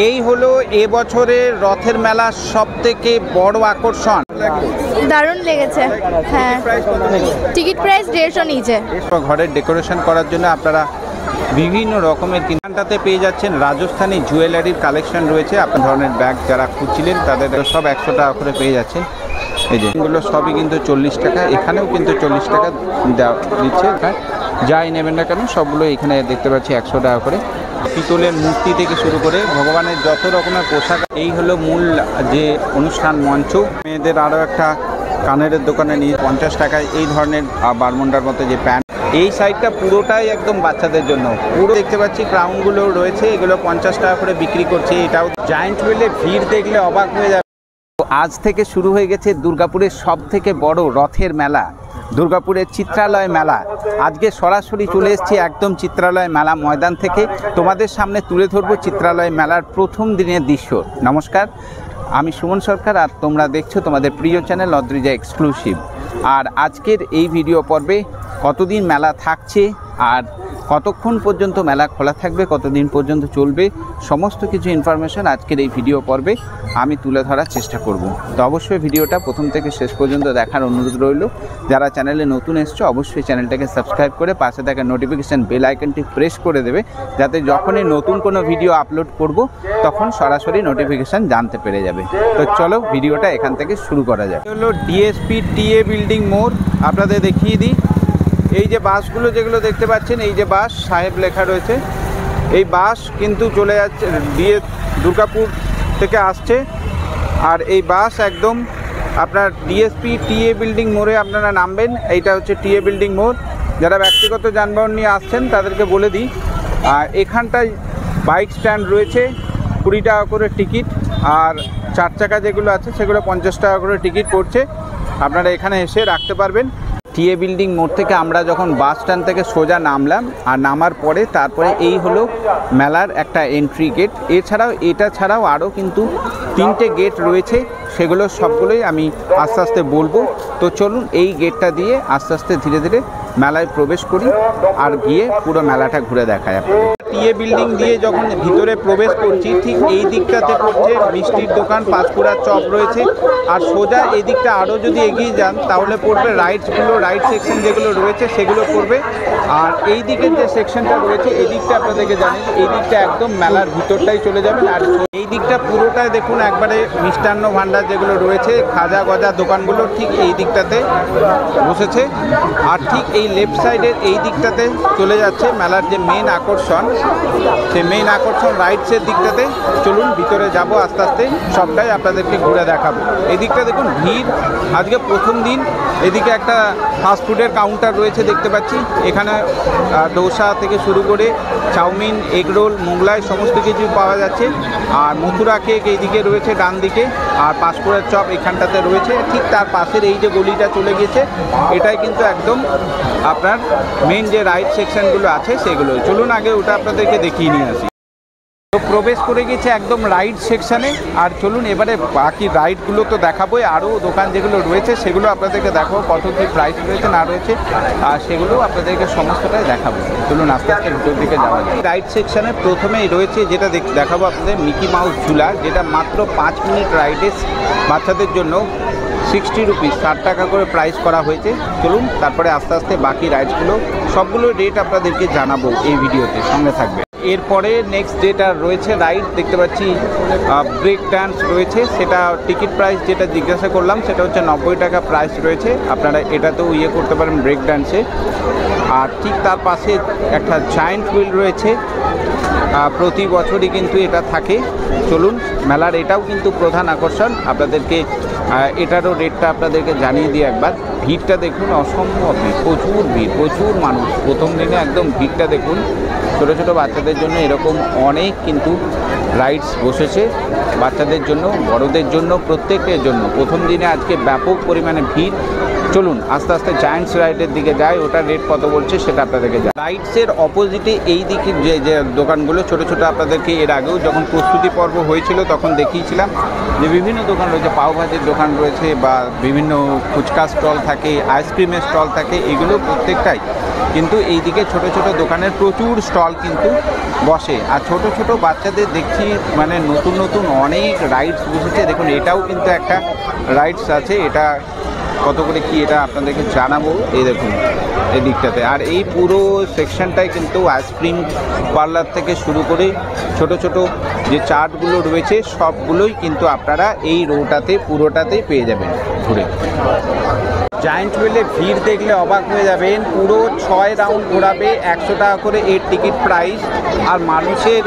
এই হলো এবছরের রথের মেলার সবথেকে বড় আকর্ষণ। দারুণ লেগেছে। হ্যাঁ, টিকিট প্রাইস 150 নিচে। ঘরের ডেকোরেশন করার জন্য আপনারা বিভিন্ন রকমের কিনটাতে পেয়ে যাচ্ছেন। রাজস্থানী জুয়েলারির কালেকশন রয়েছে। আপনার ধরনের ব্যাগ যারা খুঁজছিলেন তাদের সব 100 টাকা করে পেয়ে যাচ্ছেন। এই যে এগুলো সবই কিন্তু 40 টাকা, এখানেও কিন্তু 40 টাকা দিচ্ছে। যাই নেবেন না কেন সবগুলো এখানে দেখতে পাচ্ছি 100 টাকা করে। পিতলের মূর্তি থেকে শুরু করে ভগবানের যত রকমের পোশাক। এই হলো মূল যে অনুষ্ঠান মঞ্চ। মেয়েদের আরও একটা কানের দোকানে নিয়ে 50 টাকায় এই ধরনের বারমুন্ডার মতো যে প্যান্ট। এই সাইডটা পুরোটাই একদম বাচ্চাদের জন্য। পুরো দেখতে পাচ্ছি ক্রাউনগুলো রয়েছে, এগুলো 50 টাকা করে বিক্রি করছে। এটাও জায়ান্ট হুইলে ভিড় দেখলে অবাক হয়ে যাবে। আজ থেকে শুরু হয়ে গেছে দুর্গাপুরের সব থেকে বড় রথের মেলা, দুর্গাপুরের চিত্রালয় মেলা। আজকে সরাসরি চলে এসেছি একদম চিত্রালয় মেলা ময়দান থেকে। তোমাদের সামনে তুলে ধরবো চিত্রালয় মেলার প্রথম দিনের দৃশ্য। নমস্কার, আমি সুমন সরকার আর তোমরা দেখছো তোমাদের প্রিয় চ্যানেল অদ্রিজা এক্সক্লুসিভ। আর আজকের এই ভিডিও পর্বে কতদিন মেলা থাকছে আর কতক্ষণ পর্যন্ত মেলা খোলা থাকবে, কতদিন পর্যন্ত চলবে, সমস্ত কিছু ইনফরমেশন আজকের এই ভিডিও পর্বে আমি তুলে ধরার চেষ্টা করব। তো অবশ্যই ভিডিওটা প্রথম থেকে শেষ পর্যন্ত দেখার অনুরোধ রইল। যারা চ্যানেলে নতুন এসছো অবশ্যই চ্যানেলটাকে সাবস্ক্রাইব করে পাশে থাকা নোটিফিকেশান বেল আইকনটি প্রেস করে দেবে, যাতে যখনই নতুন কোনো ভিডিও আপলোড করব তখন সরাসরি নোটিফিকেশান জানতে পেরে যাবে। তো চলো ভিডিওটা এখান থেকে শুরু করা যায়। হলো ডিএসপি টিএ বিল্ডিং মোড়। আপনাদের দেখিয়ে দিই, এই যে বাসগুলো যেগুলো দেখতে পাচ্ছেন, এই যে বাস সাহেব লেখা রয়েছে, এই বাস কিন্তু চলে যাচ্ছে দুর্গাপুর থেকে আসছে। আর এই বাস একদম আপনার ডিএসপি টিএ বিল্ডিং মোড়ে আপনারা নামবেন। এইটা হচ্ছে টিএ বিল্ডিং মোড়। যারা ব্যক্তিগত যানবাহন নিয়ে আসছেন তাদেরকে বলে দিই, আর এখানটায় বাইক স্ট্যান্ড রয়েছে, 20 টাকা করে টিকিট। আর 4 চাকা যেগুলো আছে সেগুলো 50 টাকা করে টিকিট পড়ছে। আপনারা এখানে এসে রাখতে পারবেন। টিএ বিল্ডিং মোড় থেকে আমরা যখন বাস স্ট্যান্ড থেকে সোজা নামলাম, আর নামার পরে তারপরে এই হলো মেলার একটা এন্ট্রি গেট। এছাড়াও এটা ছাড়াও আরও কিন্তু 3টে গেট রয়েছে, সেগুলো সবগুলোই আমি আস্তে আস্তে বলবো। তো চলুন এই গেটটা দিয়ে আস্তে আস্তে ধীরে ধীরে মেলায় প্রবেশ করি আর গিয়ে পুরো মেলাটা ঘুরে দেখায় আপনাদের। টিএ বিল্ডিং দিয়ে যখন ভিতরে প্রবেশ করছি, ঠিক এই দিকটাতে পড়ছে মিষ্টির দোকান, পাঁচকুড়ার চপ রয়েছে। আর সোজা এই দিকটা আরও যদি এগিয়ে যান তাহলে পড়বে রাইডসগুলো, রাইড সেকশন যেগুলো রয়েছে সেগুলো পড়বে। আর এই দিকের যে সেকশনটা রয়েছে এই দিকটা আপনাদেরকে জানেন, এই দিকটা একদম মেলার ভিতরটাই চলে যাবেন। আর এই দিকটা পুরোটাই দেখুন একবারে মিষ্টান্ন ভাণ্ডার যেগুলো রয়েছে, খাজা গজা দোকানগুলো ঠিক এই দিকটাতে বসেছে। আর ঠিক এই লেফট সাইডের এই দিকটাতে চলে যাচ্ছে মেলার যে মেন আকর্ষণ, সেই মেন আকর্ষণ রাইডসের দিকটাতে। চলুন ভিতরে যাব আস্তে আস্তে, সবটাই আপনাদেরকে ঘুরে দেখাবো। এই দিকটা দেখুন ভিড়, আজকে প্রথম দিন। এদিকে একটা ফাস্টফুডের কাউন্টার রয়েছে দেখতে পাচ্ছি, এখানে ডোসা থেকে শুরু করে চাউমিন, এগরোল, মোগলাই সমস্ত কিছু পাওয়া যাচ্ছে। আর মথুরা কেক এইদিকে রয়েছে ডান দিকে, আর পাঁচকুড়ার চপ এখানটাতে রয়েছে। ঠিক তার পাশের এই যে গলিটা চলে গেছে, এটাই কিন্তু একদম আপনার মেন যে রাইড সেকশনগুলো আছে সেগুলো। চলুন আগে ওটা আপনাদেরকে দেখিয়ে নিয়ে আসি। তো প্রবেশ করে গেছে একদম রাইড সেকশানে। আর চলুন এবারে বাকি রাইডগুলো তো দেখাবোই, আরও দোকান যেগুলো রয়েছে সেগুলো আপনাদেরকে দেখাবো, কত কী প্রাইস রয়েছে না রয়েছে, আর সেগুলো আপনাদেরকে সমস্তটাই দেখাবো। চলুন আস্তে আস্তে ভিতর দিকে যাওয়া যায়। রাইড সেকশানে প্রথমেই রয়েছে যেটা দেখাবো আপনাদের, মিকি মাউস ঝুলা, যেটা মাত্র 5 মিনিট রাইডে বাচ্চাদের জন্য 60 রুপিস, 60 টাকা করে প্রাইস করা হয়েছে। চলুন তারপরে আস্তে আস্তে বাকি রাইডসগুলো সবগুলো রেট আপনাদেরকে জানাবো এই ভিডিওতে, সঙ্গে থাকবে। এরপরে নেক্সট যেটা রয়েছে রাইড দেখতে পাচ্ছি ব্রেক ডান্স রয়েছে, সেটা টিকিট প্রাইস যেটা জিজ্ঞাসা করলাম সেটা হচ্ছে 90 টাকা প্রাইস রয়েছে। আপনারা এটাতেও করতে পারেন ব্রেক ডান্সে। আর ঠিক তার পাশে একটা জায়ান্ট হুইল রয়েছে, প্রতি বছরই কিন্তু এটা থাকে। চলুন মেলার এটাও কিন্তু প্রধান আকর্ষণ। আপনাদেরকে এটারও রেটটা আপনাদেরকে জানিয়ে দিই একবার। ভিড়টা দেখুন, অসম্ভব ভিড়, প্রচুর ভিড়, প্রচুর মানুষ। প্রথম দিনে একদম ভিড়টা দেখুন। ছোটো ছোটো বাচ্চাদের জন্য এরকম অনেক কিন্তু রাইডস বসেছে, বাচ্চাদের জন্য, বড়দের জন্য, প্রত্যেকের জন্য। প্রথম দিনে আজকে ব্যাপক পরিমাণে ভিড়। চলুন আস্তে আস্তে জায়ান্টস রাইডের দিকে যাই, ওটার রেট কত বলছে সেটা আপনাদেরকে যাই। রাইডসের অপোজিটে এই দিকে যে দোকানগুলো ছোট ছোট, আপনাদেরকে এর আগেও যখন প্রস্তুতি পর্ব হয়েছিল তখন দেখিয়েছিলাম যে বিভিন্ন দোকান রয়েছে, পাওভাজির দোকান রয়েছে বা বিভিন্ন ফুচকা স্টল থাকে, আইসক্রিমের স্টল থাকে, এগুলো প্রত্যেকটাই কিন্তু এই দিকে ছোট ছোট দোকানের প্রচুর স্টল কিন্তু বসে। আর ছোট ছোট বাচ্চাদের দেখছি মানে নতুন নতুন অনেক রাইডস বসেছে। দেখুন এটাও কিন্তু একটা রাইডস আছে, এটা কত করে কি এটা আপনাদেরকে জানাবো। এই দেখুন এই দিকটাতে, আর এই পুরো সেকশনটাই কিন্তু আইসক্রিম পার্লার থেকে শুরু করে ছোট ছোট যে চাটগুলো রয়েছে সবগুলোই কিন্তু আপনারা এই রোটাতে পুরোটাতেই পেয়ে যাবেন ঘুরে। জায়ান্ট হুইলে ভিড় দেখলে অবাক হয়ে যাবেন, পুরো 6 রাউন্ড ঘোরাবে, 100 টাকা করে এর টিকিট প্রাইস। আর মানুষের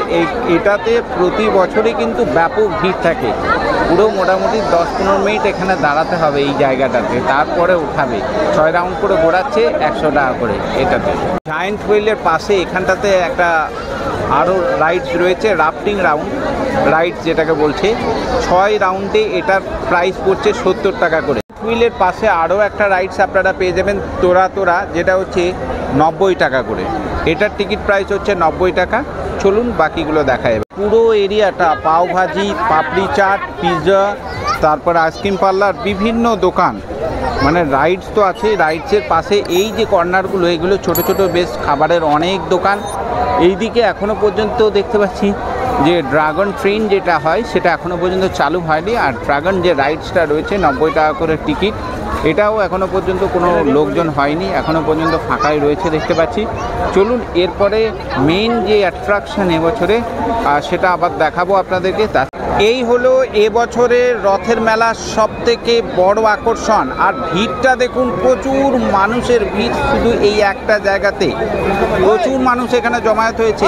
এটাতে প্রতি বছরই কিন্তু ব্যাপক ভিড় থাকে, পুরো মোটামুটি 10-15 মিনিট এখানে দাঁড়াতে হবে এই জায়গাটাতে, তারপরে উঠাবে। 6 রাউন্ড করে ঘোরাচ্ছে, 100 টাকা করে এটাতে। জায়ান্ট হুইলের পাশে এখানটাতে একটা আরও রাইডস রয়েছে, রাফটিং রাইডস যেটাকে বলছে। 6 রাউন্ডে এটার প্রাইস পড়ছে 70 টাকা করে। হুইলের পাশে আরও একটা রাইডস আপনারা পেয়ে যাবেন তোরা, যেটা হচ্ছে 90 টাকা করে। এটার টিকিট প্রাইস হচ্ছে 90 টাকা। চলুন বাকিগুলো দেখা যাবে। পুরো এরিয়াটা পাওভাজি, পাপড়ি চাট, পিৎজা, তারপর আইসক্রিম পার্লার, বিভিন্ন দোকান, মানে রাইডস তো আছে। রাইডসের পাশে এই যে কর্নারগুলো, এগুলো ছোট ছোট বেশ খাবারের অনেক দোকান। এই দিকে এখনও পর্যন্ত দেখতে পাচ্ছি যে ড্রাগন ট্রেন যেটা হয় সেটা এখনও পর্যন্ত চালু হয়নি। আর ড্রাগন যে রাইডসটা রয়েছে 90 টাকা করে টিকিট, এটাও এখনও পর্যন্ত কোনো লোকজন হয়নি, এখনও পর্যন্ত ফাঁকাই রয়েছে দেখতে পাচ্ছি। চলুন এরপরে মেইন যে অ্যাট্রাকশন এবছরে সেটা আবার দেখাবো আপনাদেরকে। এই হলো এবছরের রথের মেলার সবথেকে বড় আকর্ষণ। আর ভিড়টা দেখুন, প্রচুর মানুষের ভিড় শুধু এই একটা জায়গাতে, প্রচুর মানুষ এখানে জমায়েত হয়েছে।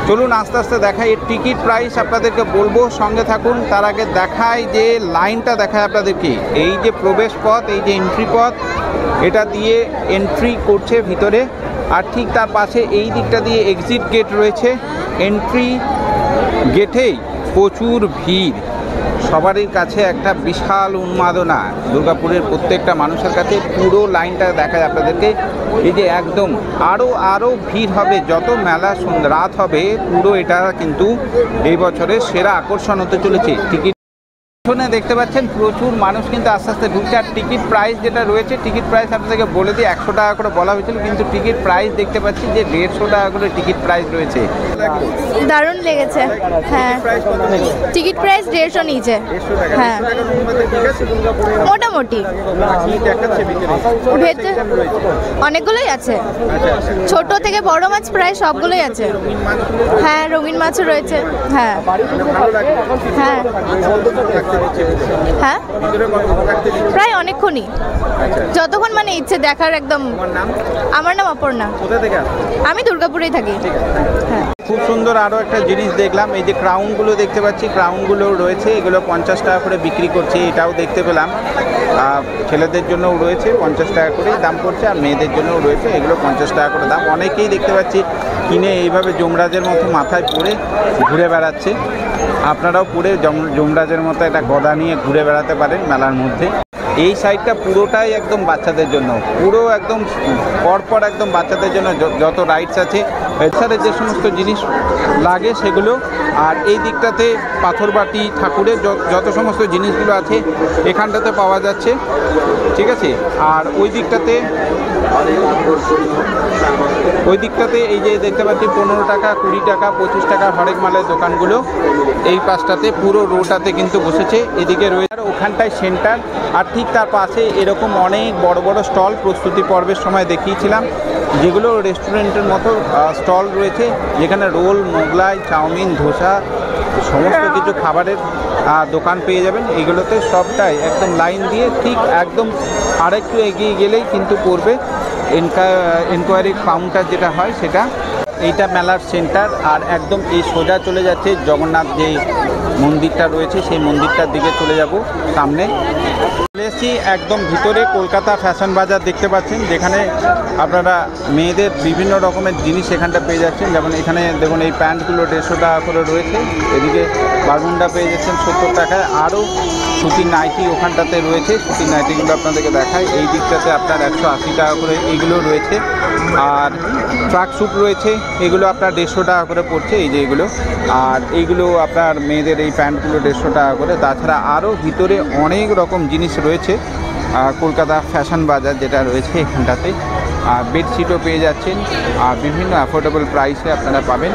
চলুন আস্তে আস্তে দেখাই এর টিকিট প্রাইস আপনাদেরকে বলবো, সঙ্গে থাকুন। তার আগে দেখাই যে লাইনটা দেখায় আপনাদেরকে, এই যে প্রবেশ পথ, এই যে এন্ট্রি পথ, এটা দিয়ে এন্ট্রি করছে ভিতরে। আর ঠিক তার পাশে এই দিকটা দিয়ে এক্সিট গেট রয়েছে। এন্ট্রি গেটেই প্রচুর ভিড়, সবারই কাছে একটা বিশাল উন্মাদনা। দুর্গাপুরের প্রত্যেকটা মানুষের কাছে পুরো লাইনটা দেখায় আপনাদেরকে। এই যে একদম আরও ভিড় হবে যত মেলা রাত হবে, পুরো এটা কিন্তু এই বছরের সেরা আকর্ষণ হতে চলেছে। টিকিট পেছনে দেখতে পাচ্ছেন প্রচুর মানুষ কিন্তু আস্তে আস্তে ঢুকছে। আর টিকিট প্রাইস যেটা রয়েছে, টিকিট প্রাইস আপনাদেরকে বলে দিই, 100 টাকা করে বলা হয়েছিল, কিন্তু টিকিট প্রাইস দেখতে পাচ্ছি যে 150 টাকা করে টিকিট প্রাইস রয়েছে। দারুণ লেগেছে। হ্যাঁ, টিকিট প্রাইস 150 নিচে। হ্যাঁ, মোটামুটি ভেতরে অনেকগুলোই আছে, ছোট থেকে বড় মাছ প্রায় সবগুলোই আছে। হ্যাঁ, রঙিন মাছও রয়েছে। হ্যাঁ হ্যাঁ হ্যাঁ, প্রায় অনেকক্ষণই, যতক্ষণ মানে ইচ্ছে দেখার একদম। আমার নাম অপর্ণা, আমি দুর্গাপুরেই থাকি। হ্যাঁ, খুব সুন্দর আরও একটা জিনিস দেখলাম, এই যে ক্রাউনগুলো দেখতে পাচ্ছি, ক্রাউনগুলো রয়েছে, এগুলো 50 টাকা করে বিক্রি করছে, এটাও দেখতে পেলাম। ছেলেদের জন্যও রয়েছে 50 টাকা করেই দাম পড়ছে, আর মেয়েদের জন্যও রয়েছে, এগুলো 50 টাকা করে দাম। অনেকেই দেখতে পাচ্ছি কিনে এইভাবে যমরাজের মতো মাথায় পরে ঘুরে বেড়াচ্ছে। আপনারাও পরে যমরাজের মতো একটা গদা নিয়ে ঘুরে বেড়াতে পারেন মেলার মধ্যে। এই সাইডটা পুরোটাই একদম বাচ্চাদের জন্য, পুরো একদম পরপর একদম বাচ্চাদের জন্য যত রাইডস আছে, এছাড়া যে সমস্ত জিনিস লাগে সেগুলো। আর এই দিকটাতে পাথরবাটি ঠাকুরের যত সমস্ত জিনিসগুলো আছে এখানটাতে পাওয়া যাচ্ছে, ঠিক আছে। আর ওই দিকটাতে এই যে দেখতে পাচ্ছি 15 টাকা, 20 টাকা, 25 টাকা হরেক মালের দোকানগুলো এই পাশটাতে পুরো রোটাতে কিন্তু বসেছে। এদিকে রয়েছে ওখানটায় সেন্টার, আর ঠিক তার পাশে এরকম অনেক বড় বড় স্টল প্রস্তুতি পর্বের সময় দেখিয়েছিলাম, যেগুলো রেস্টুরেন্টের মতো স্টল রয়েছে, যেখানে রোল, মোগলাই, চাউমিন, ধোসা, সমস্ত কিছু খাবারের দোকান পেয়ে যাবেন। এগুলোতে সবটাই একদম লাইন দিয়ে ঠিক একদম আরেকটু এগিয়ে গেলেই কিন্তু পড়বে এনকোয়ারি কাউন্টার যেটা হয় সেটা। এইটা মেলার সেন্টার, আর একদম এই সোজা চলে যাচ্ছে জগন্নাথ যে মন্দিরটা রয়েছে সেই মন্দিরটার দিকে চলে যাব সামনে। চলে এসেছি একদম ভিতরে কলকাতা ফ্যাশন বাজার দেখতে পাচ্ছেন, যেখানে আপনারা মেয়েদের বিভিন্ন রকমের জিনিস এখানটা পেয়ে যাচ্ছেন। যেমন এখানে দেখুন এই প্যান্টগুলো 150 টাকা করে রয়েছে, এদিকে বারমুন্ডা পেয়ে যাচ্ছেন 70 টাকায়, আরও সুতির নাইটি ওখানটাতে রয়েছে। সুতির নাইটিগুলো আপনাদেরকে দেখায়, এই দিকটাতে আপনার 180 টাকা করে এইগুলো রয়েছে। আর ট্রাক স্যুট রয়েছে, এগুলো আপনার 150 টাকা করে পড়ছে, এই যে এগুলো। আর এইগুলো আপনার মেয়েদের এই প্যান্টগুলো 150 টাকা করে। তাছাড়া আরও ভিতরে অনেক রকম জিনিস রয়েছে কলকাতা ফ্যাশন বাজার যেটা রয়েছে এখানটাতে। বেডশিটও পেয়ে যাচ্ছেন আর বিভিন্ন অ্যাফোর্ডেবল প্রাইসে আপনারা পাবেন।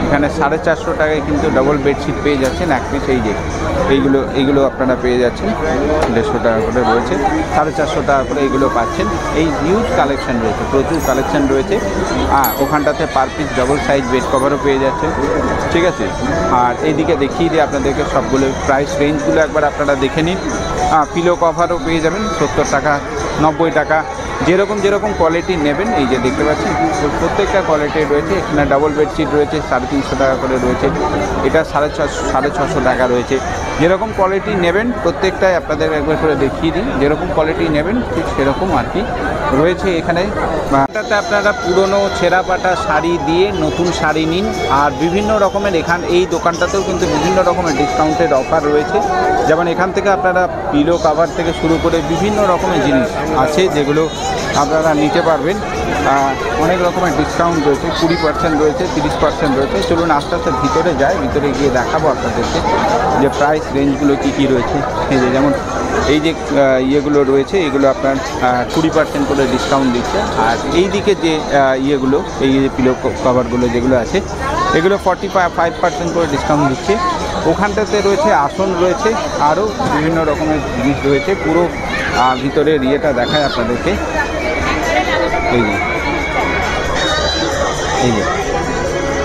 এখানে 450 টাকায় কিন্তু ডবল বেডশিট পেয়ে যাচ্ছেন এক পিস। এই যে এইগুলো আপনারা পেয়ে যাচ্ছেন 150 টাকা করে রয়েছে, 450 টাকা করে এইগুলো পাচ্ছেন। এই হিউজ কালেকশন রয়েছে, প্রচুর কালেকশন রয়েছে। ওখানটাতে per piece double size bed কভারও পেয়ে যাচ্ছেন, ঠিক আছে। আর এইদিকে দেখিয়ে দিই আপনাদেরকে সবগুলো প্রাইস রেঞ্জগুলো একবার আপনারা দেখে নিন। পিলো কভারও পেয়ে যাবেন 70 টাকা, 90 টাকা, যেরকম কোয়ালিটি নেবেন। এই যে দেখতে পাচ্ছেন প্রত্যেকটা কোয়ালিটি রয়েছে। এখানে ডাবল বেডশিট রয়েছে 350 টাকা করে রয়েছে, এটা 650 টাকা রয়েছে। যেরকম কোয়ালিটি নেবেন প্রত্যেকটাই আপনাদের একবার করে দেখিয়ে দিই, যেরকম কোয়ালিটি নেবেন ঠিক সেরকম আর কি রয়েছে এখানে। এটাতে আপনারা পুরনো ছেঁড়া পাটা শাড়ি দিয়ে নতুন শাড়ি নিন। আর বিভিন্ন রকমের এই দোকানটাতেও কিন্তু বিভিন্ন রকমের ডিসকাউন্টেড অফার রয়েছে। যেমন এখান থেকে আপনারা পিলো কাভার থেকে শুরু করে বিভিন্ন রকমের জিনিস আছে যেগুলো আপনারা নিতে পারবেন। অনেক রকমের ডিসকাউন্ট রয়েছে, 20% রয়েছে, 30% রয়েছে। চলুন আস্তে আস্তে ভিতরে যাই, ভিতরে গিয়ে দেখাবো আপনাদেরকে যে প্রাইস রেঞ্জগুলো কী কী রয়েছে। এই যে যেমন এই যে ইয়েগুলো রয়েছে, এগুলো আপনার 20% করে ডিসকাউন্ট দিচ্ছে। আর এই দিকে যে ইয়েগুলো, এই যে পিলো কভারগুলো যেগুলো আছে, এগুলো 45% করে ডিসকাউন্ট দিচ্ছে। ওখানটাতে রয়েছে আসন রয়েছে, আরও বিভিন্ন রকমের জিনিস রয়েছে। পুরো ভিতরের ইয়েটা দেখায় আপনাদেরকে। এই যে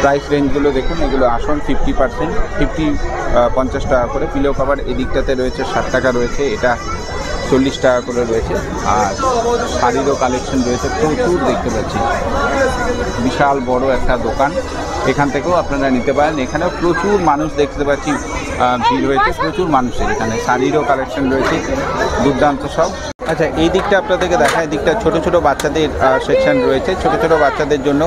প্রাইস রেঞ্জগুলো দেখুন, এগুলো আসন 50 টাকা করে। পিলো কভার এদিকটাতে রয়েছে 60 টাকা রয়েছে, এটা 40 টাকা করে রয়েছে। আর শাড়িরও কালেকশন রয়েছে প্রচুর, দেখতে পাচ্ছি বিশাল বড় একটা দোকান। এখান থেকেও আপনারা নিতে পারেন। এখানেও প্রচুর মানুষ দেখতে পাচ্ছি, ভিড় হয়েছে প্রচুর মানুষের। এখানে শাড়িরও কালেকশন রয়েছে দুর্দান্ত সব। আচ্ছা, এই দিকটা আপনাদেরকে দেখায়, এই দিকটা ছোটো ছোটো বাচ্চাদের সেকশন রয়েছে। ছোটো ছোটো বাচ্চাদের জন্য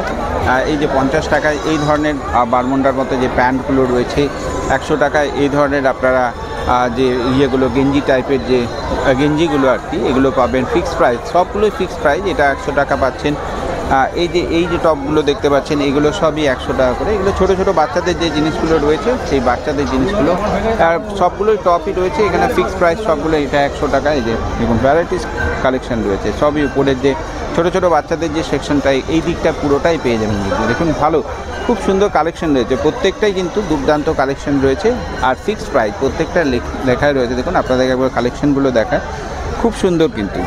এই যে 50 টাকায় এই ধরনের বারমুন্ডার মতো যে প্যান্টগুলো রয়েছে, 100 টাকায় এই ধরনের আপনারা যে ইয়েগুলো গেঞ্জি টাইপের যে গেঞ্জিগুলো আর কি, এগুলো পাবেন ফিক্সড প্রাইস, সবগুলোই ফিক্সড প্রাইস। এটা 100 টাকা পাচ্ছেন। এই যে টপগুলো দেখতে পাচ্ছেন, এগুলো সবই 100 টাকা করে। এগুলো ছোটো ছোটো বাচ্চাদের যে জিনিসগুলো রয়েছে, সেই বাচ্চাদের জিনিসগুলো আর সবগুলোই টপই রয়েছে এখানে ফিক্সড প্রাইস সবগুলো। এটা 100 টাকা। এই যে দেখুন ভ্যারাইটিস কালেকশন রয়েছে, সবই উপরের যে ছোটো ছোটো বাচ্চাদের যে সেকশনটাই, এই দিকটা পুরোটাই পেয়ে যাবেন। দেখুন ভালো, খুব সুন্দর কালেকশন রয়েছে, প্রত্যেকটাই কিন্তু দুর্দান্ত কালেকশন রয়েছে। আর ফিক্সড প্রাইস প্রত্যেকটা লেখায় রয়েছে। দেখুন আপনাদেরকে একবার কালেকশনগুলো দেখায়, খুব সুন্দর কিন্তু,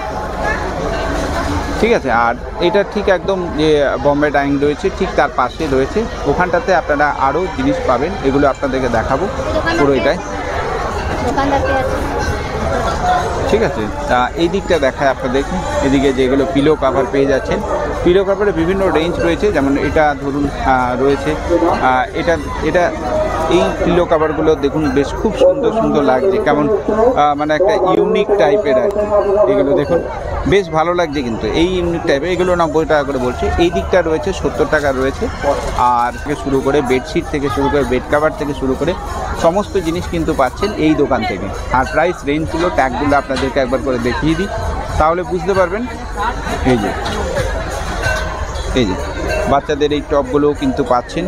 ঠিক আছে। আর এটা ঠিক একদম যে বম্বে ডাইং রয়েছে ঠিক তার পাশে রয়েছে, ওখানটাতে আপনারা আরও জিনিস পাবেন, এগুলো আপনাদেরকে দেখাবো পুরো এটাই, ঠিক আছে। এই দিকটা দেখায় আপনাদেরকে, এদিকে যেগুলো পিলো কাভার পেয়ে যাচ্ছেন, পিলো কাভারে বিভিন্ন রেঞ্জ রয়েছে। যেমন এটা ধরুন রয়েছে, এটা এই পিলো কাভারগুলো দেখুন বেশ খুব সুন্দর লাগছে, কেমন মানে একটা ইউনিক টাইপের আর কি। এগুলো দেখুন বেশ ভালো লাগছে কিন্তু, এই ইউনিক টাইপের। এগুলো 90 টাকা করে বলছে। এই দিকটা রয়েছে 70 টাকা রয়েছে। আর থেকে শুরু করে বেডশিট থেকে শুরু করে বেড কাভার থেকে শুরু করে সমস্ত জিনিস কিন্তু পাচ্ছেন এই দোকান থেকে। আর প্রাইস রেঞ্জগুলো ট্যাগগুলো আপনাদেরকে একবার করে দেখিয়ে দিই, তাহলে বুঝতে পারবেন। এই যে বাচ্চাদের এই টপগুলোও কিন্তু পাচ্ছেন,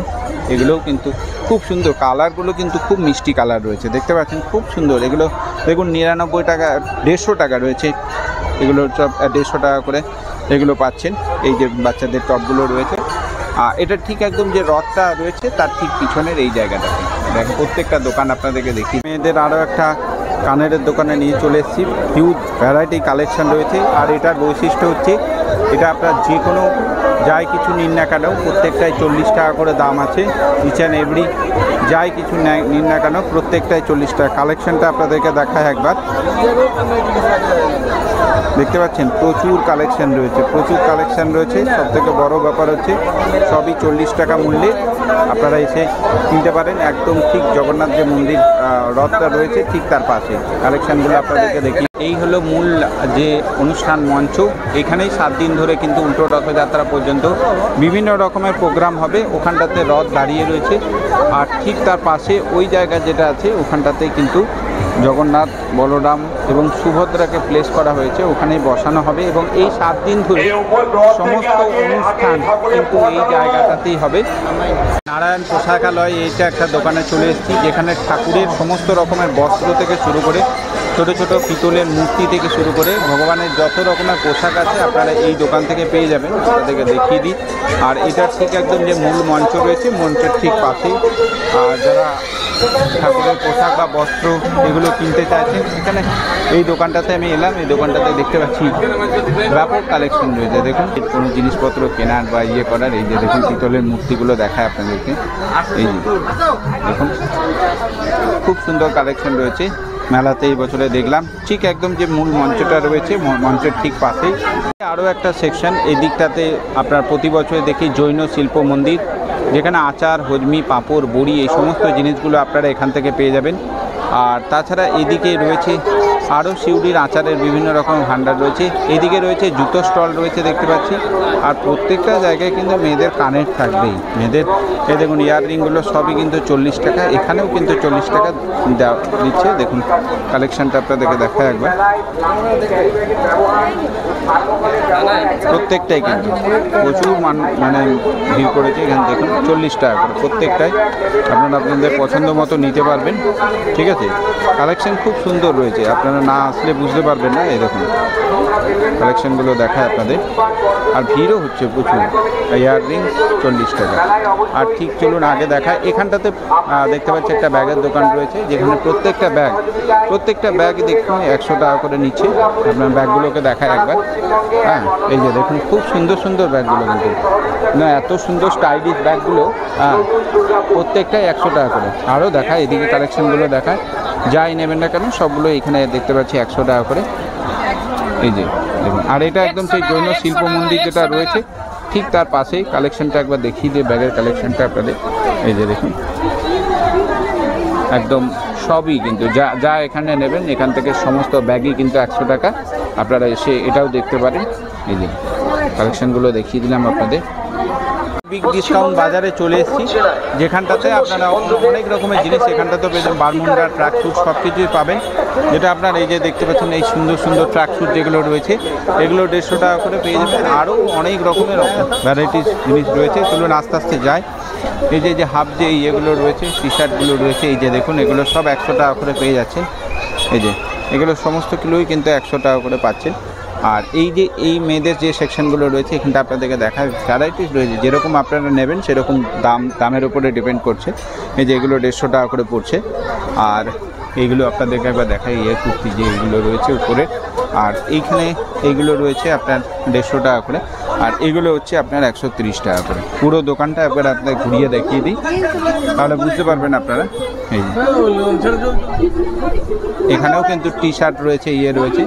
এগুলোও কিন্তু খুব সুন্দর, কালারগুলো কিন্তু খুব মিষ্টি কালার রয়েছে, দেখতে পাচ্ছেন খুব সুন্দর। এগুলো দেখুন 99 টাকা, 150 টাকা রয়েছে, এগুলো সব 150 টাকা করে এগুলো পাচ্ছেন। এই যে বাচ্চাদের টপগুলো রয়েছে, এটা ঠিক একদম যে রথটা রয়েছে তার ঠিক পিছনের এই জায়গাটাতে দেখেন। প্রত্যেকটা দোকান আপনাদেরকে দেখি। মেয়েদের আরও একটা কানের দোকানে নিয়ে চলে এসেছি, হিউজ ভ্যারাইটি কালেকশান রয়েছে। আর এটার বৈশিষ্ট্য হচ্ছে এটা আপনার যে কোনো যাই কিছু নিন না কেন প্রত্যেকটাই 40 টাকা করে দাম আছে। ইচ অ্যান্ড এভরি যাই কিছু নিন না কেন প্রত্যেকটাই 40 টাকা। কালেকশানটা আপনাদেরকে দেখায় একবার, দেখতে পাচ্ছেন প্রচুর কালেকশান রয়েছে, সবথেকে বড় ব্যাপার হচ্ছে সবই 40 টাকা মূল্যে আপনারা এসে কিনতে পারেন। একদম ঠিক জগন্নাথ যে মন্দির রথটা রয়েছে ঠিক তার পাশে। কালেকশানগুলো আপনাদেরকে দেখি। এই হলো মূল যে অনুষ্ঠান মঞ্চ। এখানেই 7 দিন ধরে কিন্তু উল্টো রথযাত্রা পর্যন্ত বিভিন্ন রকমের প্রোগ্রাম হবে। ওখানটাতে রথ দাঁড়িয়ে রয়েছে, আর ঠিক তার পাশে ওই জায়গা যেটা আছে ওখানটাতে কিন্তু জগন্নাথ, বলরাম এবং সুভদ্রাকে প্লেস করা হয়েছে, ওখানেই বসানো হবে। এবং এই 7 দিন ধরে সমস্ত অনুষ্ঠান কিন্তু এই জায়গাটাতেই হবে। নারায়ণ পোশাকালয়, এইটা একটা দোকানে চলে এসেছি, যেখানে ঠাকুরের সমস্ত রকমের বস্ত্র থেকে শুরু করে ছোট ছোট পিতলের মূর্তি থেকে শুরু করে ভগবানের যত রকমের পোশাক আছে আপনারা এই দোকান থেকে পেয়ে যাবেন। আপনাদেরকে দেখিয়ে দিই। আর এটার ঠিক একদম যে মূল মঞ্চ রয়েছে, মঞ্চের ঠিক পাশেই যারা ঠাকুরের পোশাক বা বস্ত্র এগুলো কিনতে চাইছেন, এখানে এই দোকানটাতে আমি এলাম। এই দোকানটাতে দেখতে পাচ্ছি ব্যাপক কালেকশন রয়েছে। দেখুন কোনো জিনিসপত্র কেনার বা ইয়ে করার, এই যে দেখুন পিতলের মূর্তিগুলো দেখায় আপনাদেরকে। এই যে দেখুন খুব সুন্দর কালেকশন রয়েছে মেলাতে এই বছরে দেখলাম। ঠিক একদম যে মূল মঞ্চটা রয়েছে মঞ্চের ঠিক পাশেই আরও একটা সেকশন। এই দিকটাতে আপনার প্রতি বছর দেখি জৈন শিল্প মন্দির, যেখানে আচার, হজমি, পাঁপড়, বড়ি এই সমস্ত জিনিসগুলো আপনারা এখান থেকে পেয়ে যাবেন। আর তাছাড়া এদিকে রয়েছে আরও সিউড়ির আচারের বিভিন্ন রকম ভাণ্ডার রয়েছে। এদিকে রয়েছে জুতো স্টল রয়েছে দেখতে পাচ্ছি। আর প্রত্যেকটা জায়গায় কিন্তু মেয়েদের কানের থাকবেই। মেয়েদের এই দেখুন ইয়াররিংগুলো সবই কিন্তু 40 টাকা, এখানেও কিন্তু 40 টাকা দিচ্ছে। দেখুন কালেকশানটা আপনাদেরকে দেখায় একবার। প্রত্যেকটাই কিন্তু প্রচুর মানে ভিড় করেছে এখানে। দেখুন 40 টাকা করে প্রত্যেকটাই, আপনারা আপনাদের পছন্দ মতো নিতে পারবেন। ঠিক আছে, কালেকশন খুব সুন্দর রয়েছে, আপনারা না আসলে বুঝতে পারবেন না। এই দেখুন কালেকশনগুলো দেখায় আপনাদের। আর ভিড়ও হচ্ছে প্রচুর। ইয়াররিং 40 টাকা। আর ঠিক চলুন আগে দেখায়। এখানটাতে দেখতে পাচ্ছি একটা ব্যাগের দোকান রয়েছে, যেখানে প্রত্যেকটা ব্যাগ দেখুন 100 টাকা করে নিচ্ছে। আপনার ব্যাগগুলোকে দেখায় একবার। হ্যাঁ এই যে দেখুন খুব সুন্দর সুন্দর ব্যাগগুলো, কিন্তু না এত সুন্দর স্টাইলিশ ব্যাগগুলো। হ্যাঁ প্রত্যেকটাই 100 টাকা করে। আরও দেখায় এদিকে কালেকশনগুলো দেখায়, যাই নেবেন না কেন সবগুলো এখানে দেখতে পাচ্ছি 100 টাকা করে। এই যে দেখুন, আর এটা একদম সেই জৈন শিল্প মন্দির যেটা রয়েছে ঠিক তার পাশেই। কালেকশনটা একবার দেখিয়ে দিয়ে ব্যাগের কালেকশনটা আপনাদের। এই যে দেখুন একদম সবই কিন্তু যা এখানে নেবেন এখান থেকে সমস্ত ব্যাগই কিন্তু 100 টাকা। আপনারা এসে এটাও দেখতে পারেন। এই যে কালেকশনগুলো দেখিয়ে দিলাম আপনাদের। বিগ ডিসকাউন্ট বাজারে চলে এসেছি, যেখানটাতে আপনারা অনেক রকমের জিনিস এখানটাতে পেয়ে বারমুন্ডা, ট্র্যাকস্যুট সব কিছুই পাবেন। যেটা আপনার এই যে দেখতে পাচ্ছেন এই সুন্দর সুন্দর ট্র্যাকস্যুট যেগুলো রয়েছে এগুলো 150 টাকা করে পেয়ে যাবেন। আরও অনেক রকমের ভ্যারাইটিস জিনিস রয়েছে। চলুন আস্তে আস্তে যাই। এই যে হাফ যে ইয়েগুলো রয়েছে, টি শার্টগুলো রয়েছে, এই যে দেখুন এগুলো সব 100 টাকা করে পেয়ে যাচ্ছেন। এই যে এগুলো সমস্ত কিলোই কিন্তু 100 টাকা করে পাচ্ছেন। আর এই যে এই মেয়েদের যে সেকশনগুলো রয়েছে এখানটা আপনাদেরকে দেখায় ভ্যারাইটিস রয়েছে, যেরকম আপনারা নেবেন সেরকম দামের উপরে ডিপেন্ড করছে। এই যে এগুলো 150 টাকা করে পড়ছে। আর এইগুলো আপনাদেরকে একবার দেখাই, কুর্তি যে এইগুলো রয়েছে উপরে। আর এইখানে এইগুলো রয়েছে আপনার 150 টাকা করে। আর এগুলো হচ্ছে আপনার 130 টাকা করে। পুরো দোকানটা একবার আপনাদের ঘুরিয়ে দেখিয়ে দিই, তাহলে বুঝতে পারবেন আপনারা। এই এখানেও কিন্তু টি শার্ট রয়েছে, রয়েছে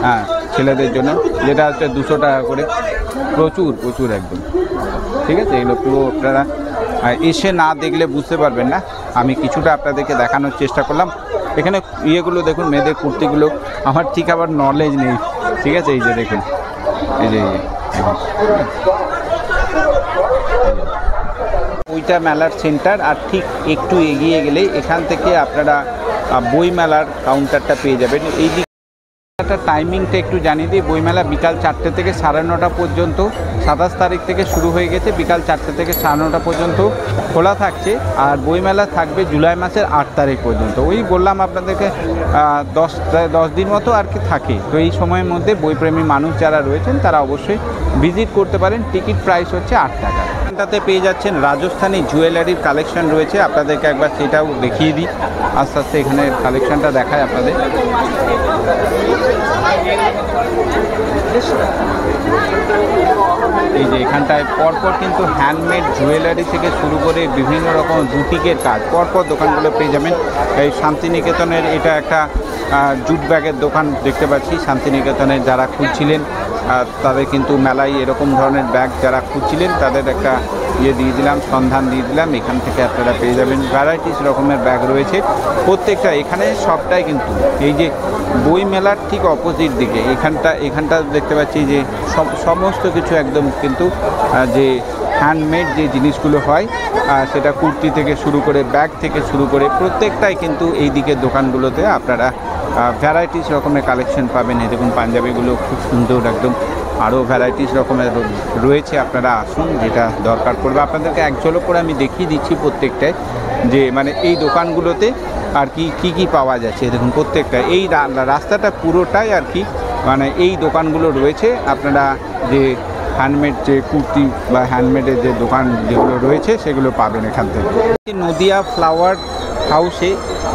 হ্যাঁ ছেলেদের জন্য, যেটা হচ্ছে 200 টাকা করে। প্রচুর একদম। ঠিক আছে, এগুলো পুরো আপনারা এসে না দেখলে বুঝতে পারবেন না। আমি কিছুটা আপনাদেরকে দেখানোর চেষ্টা করলাম। এখানে ইয়েগুলো দেখুন, মেয়েদের কুর্তিগুলো আমার ঠিক আবার নলেজ নেই। ঠিক আছে, এই যে দেখুন এই যে ওইটা মেলার সেন্টার। আর ঠিক একটু এগিয়ে গেলে এখান থেকে আপনারা বইমেলার কাউন্টারটা পেয়ে যাবেন। এই দিক একটা টাইমিংটা একটু জানিয়ে দিই। বইমেলা বিকাল 4টে থেকে 9:30 পর্যন্ত 27 তারিখ থেকে শুরু হয়ে গেছে। বিকাল 4টে থেকে 9:30 পর্যন্ত খোলা থাকছে। আর বইমেলা থাকবে জুলাই মাসের 8 তারিখ পর্যন্ত। ওই বললাম আপনাদেরকে 10 দিন মতো আর কি থাকে। তো এই সময়ের মধ্যে বইপ্রেমী মানুষ যারা রয়েছেন তারা অবশ্যই ভিজিট করতে পারেন। টিকিট প্রাইস হচ্ছে 8 টাকা। এখানটাতে পেয়ে যাচ্ছেন রাজস্থানী জুয়েলারির কালেকশন রয়েছে, আপনাদেরকে একবার সেটাও দেখিয়ে দিই। আস্তে আস্তে এখানে কালেকশনটা দেখায় আপনাদের। এই যে এখানটায় পরপর কিন্তু হ্যান্ডমেড জুয়েলারি থেকে শুরু করে বিভিন্ন রকম বুটিকের কাজ পরপর দোকানগুলো পেয়ে যাবেন। এই শান্তিনিকেতনের এটা একটা জুট ব্যাগের দোকান দেখতে পাচ্ছি। শান্তিনিকেতনের যারা খুঁজছিলেন তাদের কিন্তু মেলায় এরকম ধরনের ব্যাগ যারা খুঁজছিলেন তাদের একটা দিয়ে দিলাম, সন্ধান দিয়ে দিলাম। এখান থেকে আপনারা পেয়ে যাবেন ভ্যারাইটিস রকমের ব্যাগ রয়েছে প্রত্যেকটা। এখানে সবটাই কিন্তু এই যে বই মেলার ঠিক অপোজিট দিকে এখানটা দেখতে পাচ্ছি যে সমস্ত কিছু একদম কিন্তু যে হ্যান্ডমেড যে জিনিসগুলো হয় সেটা কুর্তি থেকে শুরু করে ব্যাগ থেকে শুরু করে প্রত্যেকটাই কিন্তু এই দিকের দোকানগুলোতে আপনারা ভ্যারাইটিস রকমের কালেকশন পাবেন। এই দেখুন পাঞ্জাবিগুলো খুব সুন্দর একদম, আরও ভ্যারাইটিস রকমের রয়েছে। আপনারা আসুন, যেটা দরকার পড়বে আপনাদেরকে এক ঝলক করে আমি দেখিয়ে দিচ্ছি প্রত্যেকটায় যে মানে এই দোকানগুলোতে আর কি পাওয়া যাচ্ছে। দেখুন প্রত্যেকটা এই রাস্তাটা পুরোটাই আর কি মানে এই দোকানগুলো রয়েছে। আপনারা যে হ্যান্ডমেড যে কুর্তি বা হ্যান্ডমেডের যে দোকান যেগুলো রয়েছে সেগুলো পাবেন এখান থেকে। নদিয়া ফ্লাওয়ার হাউসে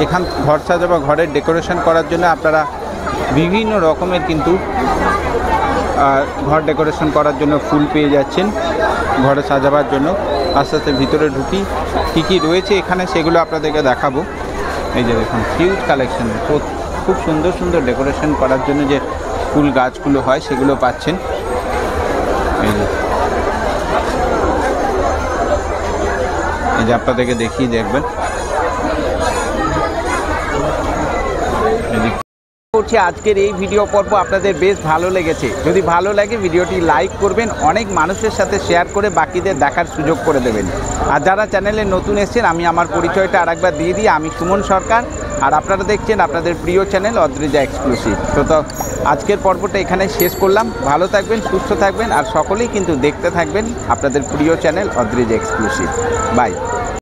এখান ঘর সাজা বা ঘরের ডেকোরেশন করার জন্য আপনারা বিভিন্ন রকমের কিন্তু ঘর ডেকোরেশন করার জন্য ফুল পেয়ে যাচ্ছেন ঘরে সাজাবার জন্য। আস্তে আস্তে ভিতরে ঢুকি কী রয়েছে এখানে সেগুলো আপনাদেরকে দেখাবো। এই যে দেখুন হিউজ কালেকশন, খুব সুন্দর সুন্দর ডেকোরেশন করার জন্য যে ফুল গাছগুলো হয় সেগুলো পাচ্ছেন। এই যে আপনাদেরকে দেখিয়ে দেখবেন। করছি আজকের এই ভিডিও পর্ব আপনাদের বেশ ভালো লেগেছে। যদি ভালো লাগে ভিডিওটি লাইক করবেন, অনেক মানুষের সাথে শেয়ার করে বাকিদের দেখার সুযোগ করে দেবেন। আর যারা চ্যানেলে নতুন এসেছেন আমি আমার পরিচয়টা আরেকবার দিয়ে দিই, আমি সুমন সরকার আর আপনারা দেখছেন আপনাদের প্রিয় চ্যানেল অদ্রিজা এক্সক্লুসিভ। তো আজকের পর্বটা এখানে শেষ করলাম। ভালো থাকবেন, সুস্থ থাকবেন আর সকলেই কিন্তু দেখতে থাকবেন আপনাদের প্রিয় চ্যানেল অদ্রিজা এক্সক্লুসিভ। বাই।